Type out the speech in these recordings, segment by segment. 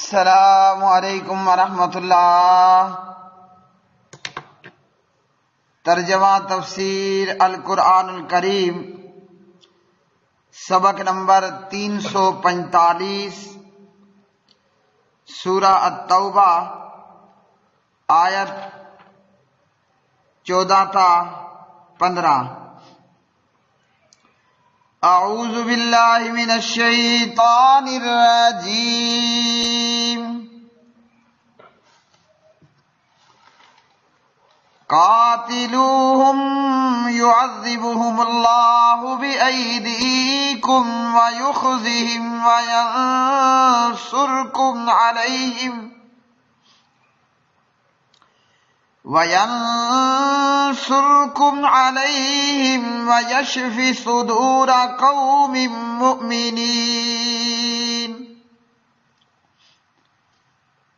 السلام علیکم ورحمۃ اللہ۔ ترجمہ تفسیر القرآن الکریم، سبق نمبر 345، سورہ التوبہ، آیت 14 تا 15۔ اعوذ باللہ من الشیطان الرجیم۔ قاتلوہم يعذبهم اللہ بأیدیکم ویخزہم وینصرکم علیہم ویشف صدور قوم مؤمنین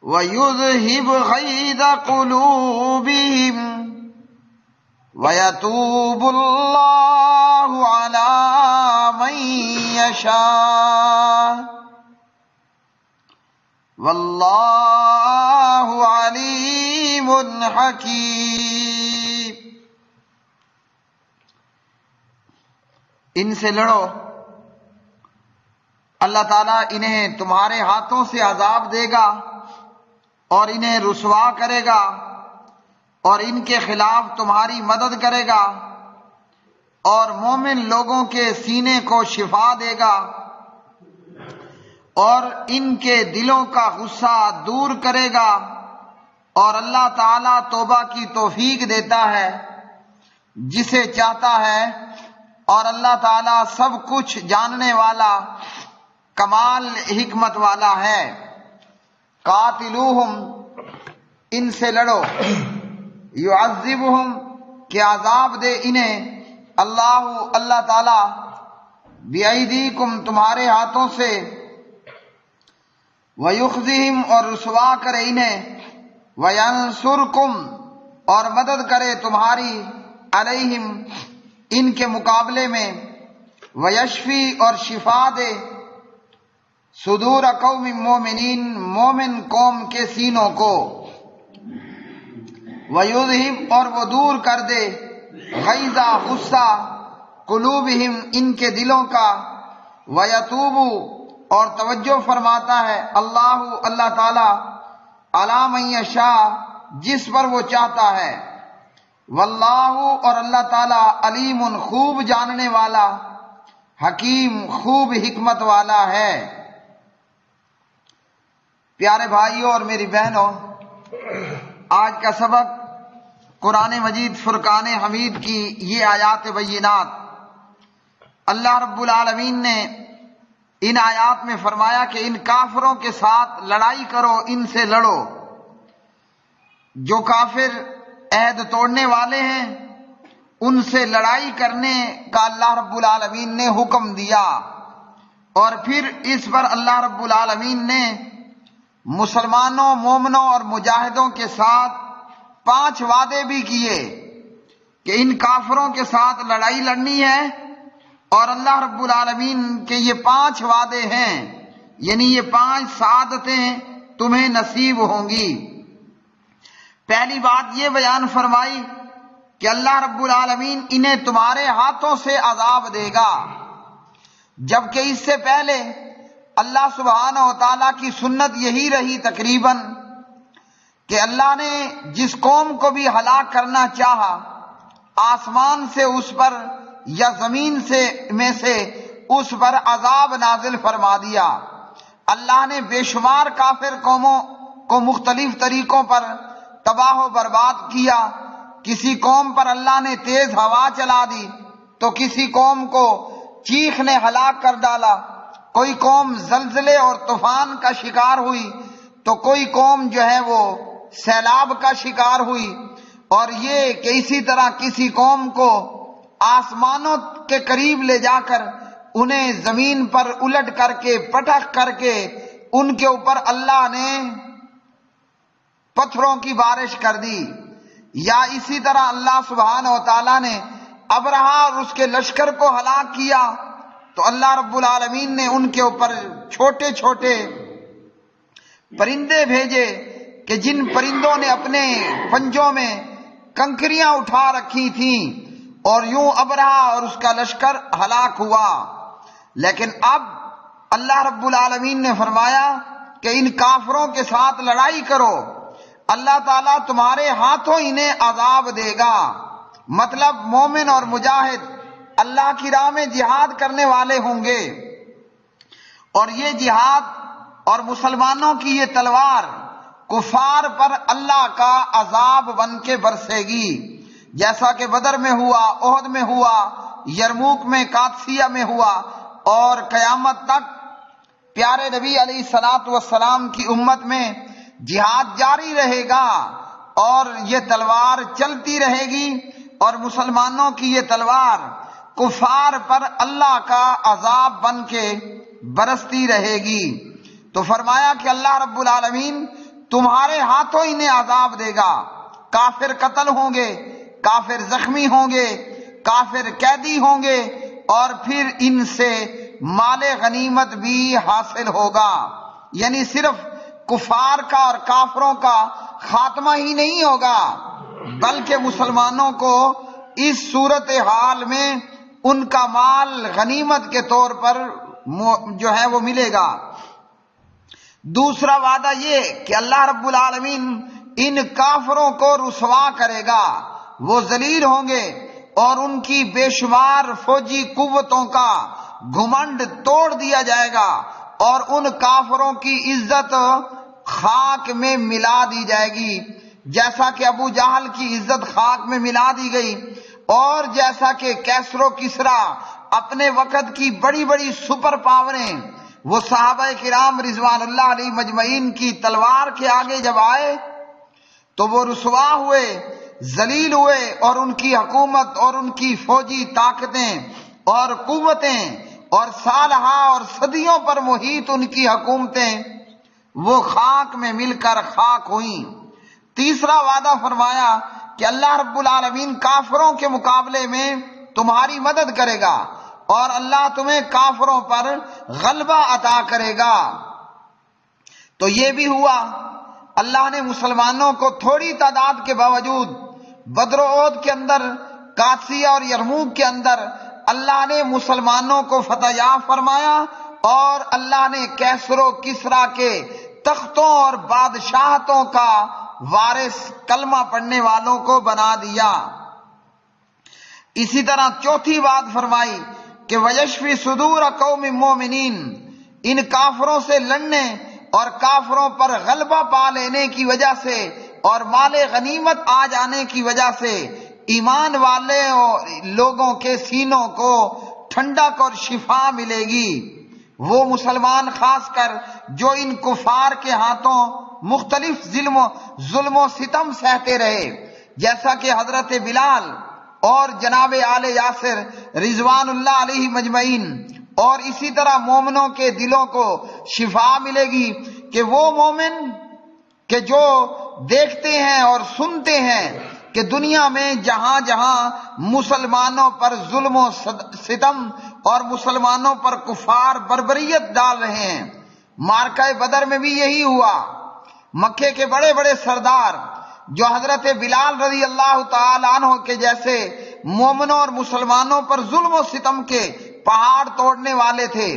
ویذہب غیظ قلوبہم ویتوب اللہ علی من یشاء واللہ علیم حکیم۔ ان سے لڑو، اللہ تعالیٰ انہیں تمہارے ہاتھوں سے عذاب دے گا اور انہیں رسوا کرے گا اور ان کے خلاف تمہاری مدد کرے گا اور مومن لوگوں کے سینے کو شفا دے گا اور ان کے دلوں کا غصہ دور کرے گا، اور اللہ تعالیٰ توبہ کی توفیق دیتا ہے جسے چاہتا ہے، اور اللہ تعالیٰ سب کچھ جاننے والا کمال حکمت والا ہے۔ قاتلوہم، ان سے لڑو، یعذبہم، کہ عذاب دے انہیں، اللہ تعالیٰ، بِأَیْدِیکم، تمہارے ہاتھوں سے، وَیُخْزِہِم، اور رسوا کرے انہیں، وَینصُرکم، اور مدد کرے تمہاری، علیہم، ان کے مقابلے میں، وَیشفی، اور شفا دے، صدور قوم مومنین، مومن قوم کے سینوں کو، وَیُذْہِب، اور وہ دور کر دے، غیظ، غصہ، قلوبہم، ان کے دلوں کا، وَیتوب، اور توجہ فرماتا ہے اللہ تعالی، علی من یشاء، جس پر وہ چاہتا ہے، واللہ، اور اللہ تعالی، علیم، خوب جاننے والا، حکیم، خوب حکمت والا ہے۔ پیارے بھائیوں اور میری بہنوں، آج کا سبق قرآن مجید فرقان حمید کی یہ آیات بینات، اللہ رب العالمین نے ان آیات میں فرمایا کہ ان کافروں کے ساتھ لڑائی کرو، ان سے لڑو۔ جو کافر عہد توڑنے والے ہیں ان سے لڑائی کرنے کا اللہ رب العالمین نے حکم دیا، اور پھر اس پر اللہ رب العالمین نے مسلمانوں، مومنوں اور مجاہدوں کے ساتھ 5 وعدے بھی کیے کہ ان کافروں کے ساتھ لڑائی لڑنی ہے، اور اللہ رب العالمین کے یہ 5 وعدے ہیں، یعنی یہ 5 سعادتیں تمہیں نصیب ہوں گی۔ پہلی بات یہ بیان فرمائی کہ اللہ رب العالمین انہیں تمہارے ہاتھوں سے عذاب دے گا، جبکہ اس سے پہلے اللہ سبحانہ و تعالیٰ کی سنت یہی رہی تقریباً کہ اللہ نے جس قوم کو بھی ہلاک کرنا چاہا، آسمان سے اس پر یا زمین میں سے اس پر عذاب نازل فرما دیا۔ اللہ نے بے شمار کافر قوموں کو مختلف طریقوں پر تباہ و برباد کیا۔ کسی قوم پر اللہ نے تیز ہوا چلا دی تو کسی قوم کو چیخ نے ہلاک کر ڈالا، کوئی قوم زلزلے اور طوفان کا شکار ہوئی تو کوئی قوم جو ہے وہ سیلاب کا شکار ہوئی، اور یہ کہ اسی طرح کسی قوم کو آسمانوں کے قریب لے جا کر انہیں زمین پر الٹ کر کے پٹخ کر کے ان کے اوپر اللہ نے پتھروں کی بارش کر دی، یا اسی طرح اللہ سبحانہ و تعالیٰ نے ابرہہ اور اس کے لشکر کو ہلاک کیا تو اللہ رب العالمین نے ان کے اوپر چھوٹے چھوٹے پرندے بھیجے کہ جن پرندوں نے اپنے پنجوں میں کنکریاں اٹھا رکھی تھیں، اور یوں ابرہہ اور اس کا لشکر ہلاک ہوا۔ لیکن اب اللہ رب العالمین نے فرمایا کہ ان کافروں کے ساتھ لڑائی کرو، اللہ تعالیٰ تمہارے ہاتھوں انہیں عذاب دے گا۔ مطلب مومن اور مجاہد اللہ کی راہ میں جہاد کرنے والے ہوں گے، اور یہ جہاد اور مسلمانوں کی یہ تلوار کفار پر اللہ کا عذاب بن کے برسے گی، جیسا کہ بدر میں ہوا، احد میں ہوا، یرموک میں، قادسیہ میں ہوا، اور قیامت تک پیارے نبی علیہ الصلوۃ والسلام کی امت میں جہاد جاری رہے گا، اور یہ تلوار چلتی رہے گی، اور مسلمانوں کی یہ تلوار کفار پر اللہ کا عذاب بن کے برستی رہے گی۔ تو فرمایا کہ اللہ رب العالمین تمہارے ہاتھوں انہیں عذاب دے گا، کافر قتل ہوں گے، کافر زخمی ہوں گے، کافر قیدی ہوں گے، اور پھر ان سے مال غنیمت بھی حاصل ہوگا۔ یعنی صرف کفار کا اور کافروں کا خاتمہ ہی نہیں ہوگا، بلکہ مسلمانوں کو اس صورتحال میں ان کا مال غنیمت کے طور پر جو ہے وہ ملے گا۔ دوسرا وعدہ یہ کہ اللہ رب العالمین ان کافروں کو رسوا کرے گا، وہ ذلیل ہوں گے، اور ان کی بے شمار فوجی قوتوں کا گھمنڈ توڑ دیا جائے گا، اور ان کافروں کی عزت خاک میں ملا دی جائے گی، جیسا کہ ابو جہل کی عزت خاک میں ملا دی گئی، اور جیسا کہ کیسر و کسریٰ اپنے وقت کی بڑی بڑی سپر پاوریں وہ صحابہ کرام رضوان اللہ علیہ مجمعین کی تلوار کے آگے جب آئے تو وہ رسوا ہوئے، ذلیل ہوئے، اور ان کی حکومت اور ان کی فوجی طاقتیں اور قوتیں اور سالہا اور صدیوں پر محیط ان کی حکومتیں وہ خاک میں مل کر خاک ہوئیں۔ تیسرا وعدہ فرمایا کہ اللہ رب العالمین کافروں کے مقابلے میں تمہاری مدد کرے گا، اور اللہ تمہیں کافروں پر غلبہ عطا کرے گا۔ تو یہ بھی ہوا، اللہ نے مسلمانوں کو تھوڑی تعداد کے باوجود بدر و احد کے اندر، قادسیہ اور یرموک کے اندر اللہ نے مسلمانوں کو فتح یاب فرمایا، اور اللہ نے کیسر و کسریٰ کے تختوں اور بادشاہتوں کا وارث کلمہ پڑھنے والوں کو بنا دیا۔ اسی طرح چوتھی بات فرمائی کہ وَيَشْفِ صُدُورَ قَوْمٍ مُؤْمِنِينَ، ان کافروں سے لڑنے اور کافروں پر غلبہ پا لینے کی وجہ سے اور مال غنیمت آ جانے کی وجہ سے ایمان والے لوگوں کے سینوں کو ٹھنڈک اور شفا ملے گی۔ وہ مسلمان خاص کر جو ان کفار کے ہاتھوں مختلف ظلم و ستم سہتے رہے، جیسا کہ حضرت بلال اور جناب آل یاسر رضوان اللہ علیہ مجمعین، اور اسی طرح مومنوں کے دلوں کو شفا ملے گی کہ وہ مومن کہ جو دیکھتے ہیں اور سنتے ہیں کہ دنیا میں جہاں جہاں مسلمانوں پر ظلم و ستم اور مسلمانوں پر کفار بربریت ڈال رہے ہیں، معرکہ بدر میں بھی یہی ہوا۔ مکے کے بڑے بڑے سردار جو حضرت بلال رضی اللہ تعالی عنہ کے جیسے مومنوں اور مسلمانوں پر ظلم و ستم کے پہاڑ توڑنے والے تھے،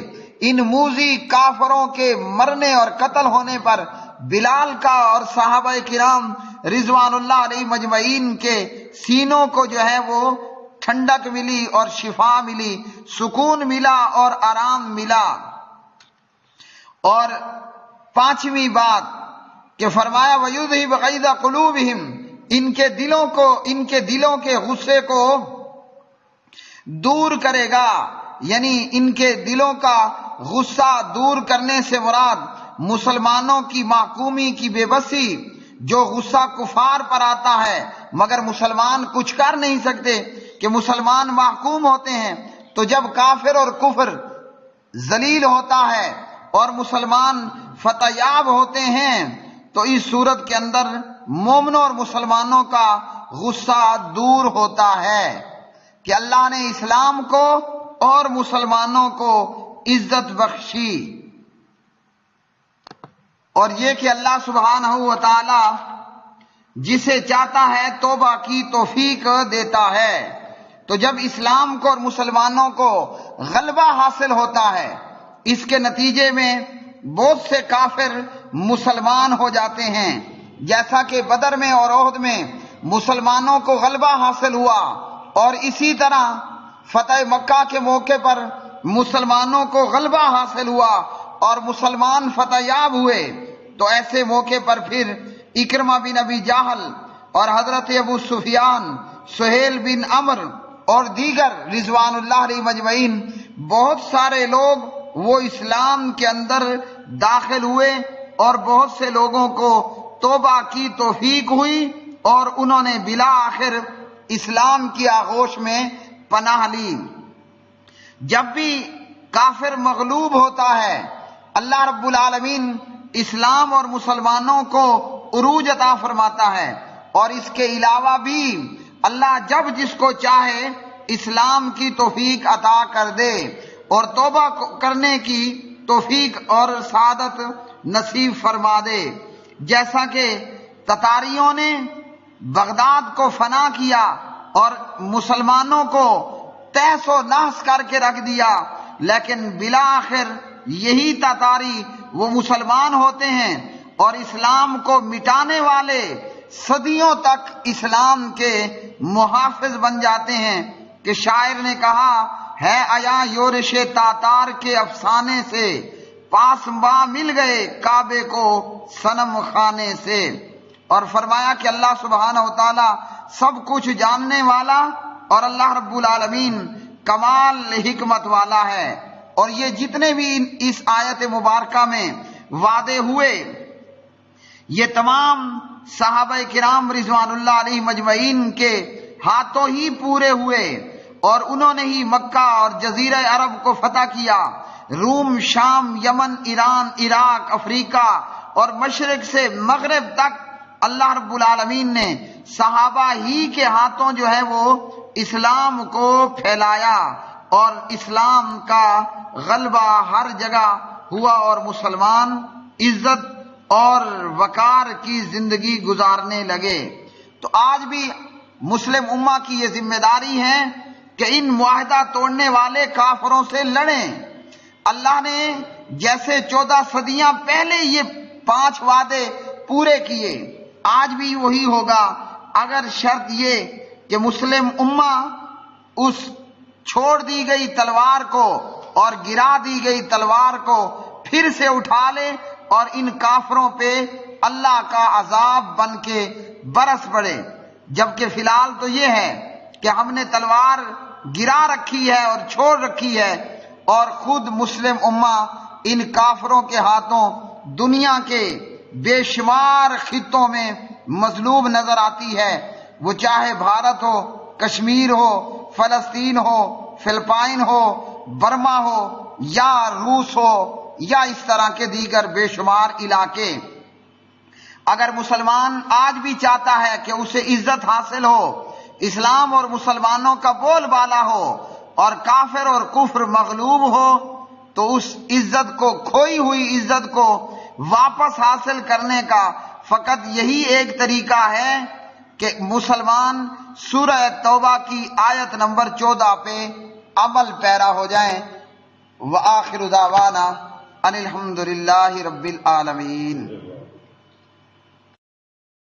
ان موذی کافروں کے مرنے اور قتل ہونے پر بلال کا اور صحابہ کرام رضوان اللہ علیہ مجمعین کے سینوں کو جو ہے وہ ٹھنڈک ملی اور شفا ملی، سکون ملا اور آرام ملا۔ اور پانچویں بات کہ فرمایا وَيُذْهِبْ غَيْظَ قُلُوبِهِمْ، ان کے دلوں کے غصے کو دور کرے گا، یعنی ان کے دلوں کا غصہ دور کرنے سے مراد مسلمانوں کی محکومی کی بے بسی، جو غصہ کفار پر آتا ہے مگر مسلمان کچھ کر نہیں سکتے کہ مسلمان محکوم ہوتے ہیں، تو جب کافر اور کفر ذلیل ہوتا ہے اور مسلمان فتح یاب ہوتے ہیں تو اس صورت کے اندر مومنوں اور مسلمانوں کا غصہ دور ہوتا ہے کہ اللہ نے اسلام کو اور مسلمانوں کو عزت بخشی۔ اور یہ کہ اللہ سبحانہ و تعالی جسے چاہتا ہے توبہ کی توفیق دیتا ہے۔ تو جب اسلام کو اور مسلمانوں کو غلبہ حاصل ہوتا ہے، اس کے نتیجے میں بہت سے کافر مسلمان ہو جاتے ہیں، جیسا کہ بدر میں اور احد میں مسلمانوں کو غلبہ حاصل ہوا، اور اسی طرح فتح مکہ کے موقع پر مسلمانوں کو غلبہ حاصل ہوا اور مسلمان فتح یاب ہوئے۔ تو ایسے موقع پر پھر اکرمہ بن ابی جہل اور حضرت ابو سفیان، سہیل بن عمرو اور دیگر رضوان اللہ علیہ مجمعین، بہت سارے لوگ وہ اسلام کے اندر داخل ہوئے اور بہت سے لوگوں کو توبہ کی توفیق ہوئی اور انہوں نے بالآخر اسلام کی آغوش میں پناہ لی۔ جب بھی کافر مغلوب ہوتا ہے، اللہ رب العالمین اسلام اور مسلمانوں کو عروج عطا فرماتا ہے، اور اس کے علاوہ بھی اللہ جب جس کو چاہے اسلام کی توفیق عطا کر دے اور توبہ کرنے کی توفیق اور سعادت نصیب فرما دے۔ جیسا کہ تتاریوں نے بغداد کو فنا کیا اور مسلمانوں کو تہس و نحس کر کے رکھ دیا، لیکن بالآخر یہی تتاری وہ مسلمان ہوتے ہیں اور اسلام کو مٹانے والے صدیوں تک اسلام کے محافظ بن جاتے ہیں۔ کہ شاعر نے کہا ہے آیا یورش تاتار کے افسانے سے، پاسباں مل گئے کعبے کو صنم خانے سے۔ اور فرمایا کہ اللہ سبحانہ و تعالی سب کچھ جاننے والا اور اللہ رب العالمین کمال حکمت والا ہے۔ اور یہ جتنے بھی اس آیت مبارکہ میں وعدے ہوئے، یہ تمام صحابہ کرام رضوان اللہ علیہ مجمعین کے ہاتھوں ہی پورے ہوئے، اور انہوں نے ہی مکہ اور جزیرہ عرب کو فتح کیا۔ روم، شام، یمن، ایران، عراق، افریقہ اور مشرق سے مغرب تک اللہ رب العالمین نے صحابہ ہی کے ہاتھوں جو ہے وہ اسلام کو پھیلایا، اور اسلام کا غلبہ ہر جگہ ہوا اور مسلمان عزت اور وقار کی زندگی گزارنے لگے۔ تو آج بھی مسلم امہ کی یہ ذمہ داری ہے کہ ان معاہدہ توڑنے والے کافروں سے لڑیں۔ اللہ نے جیسے 14 صدیاں پہلے یہ 5 وعدے پورے کیے، آج بھی وہی ہوگا، اگر شرط یہ کہ مسلم امہ اس چھوڑ دی گئی تلوار کو اور گرا دی گئی تلوار کو پھر سے اٹھا لے اور ان کافروں پہ اللہ کا عذاب بن کے برس پڑے۔ جبکہ فی الحال تو یہ ہے کہ ہم نے تلوار گرا رکھی ہے اور چھوڑ رکھی ہے، اور خود مسلم امہ ان کافروں کے ہاتھوں دنیا کے بے شمار خطوں میں مظلوم نظر آتی ہے، وہ چاہے بھارت ہو، کشمیر ہو، فلسطین ہو، فلپائن ہو، برما ہو یا روس ہو یا اس طرح کے دیگر بے شمار علاقے۔ اگر مسلمان آج بھی چاہتا ہے کہ اسے عزت حاصل ہو، اسلام اور مسلمانوں کا بول بالا ہو اور کافر اور کفر مغلوب ہو، تو اس عزت کو، کھوئی ہوئی عزت کو واپس حاصل کرنے کا فقط یہی ایک طریقہ ہے کہ مسلمان سورہ توبہ کی آیت نمبر 14 پہ عمل پیرا ہو جائیں۔ وآخر دعوانا ان الحمد للہ رب العالمین۔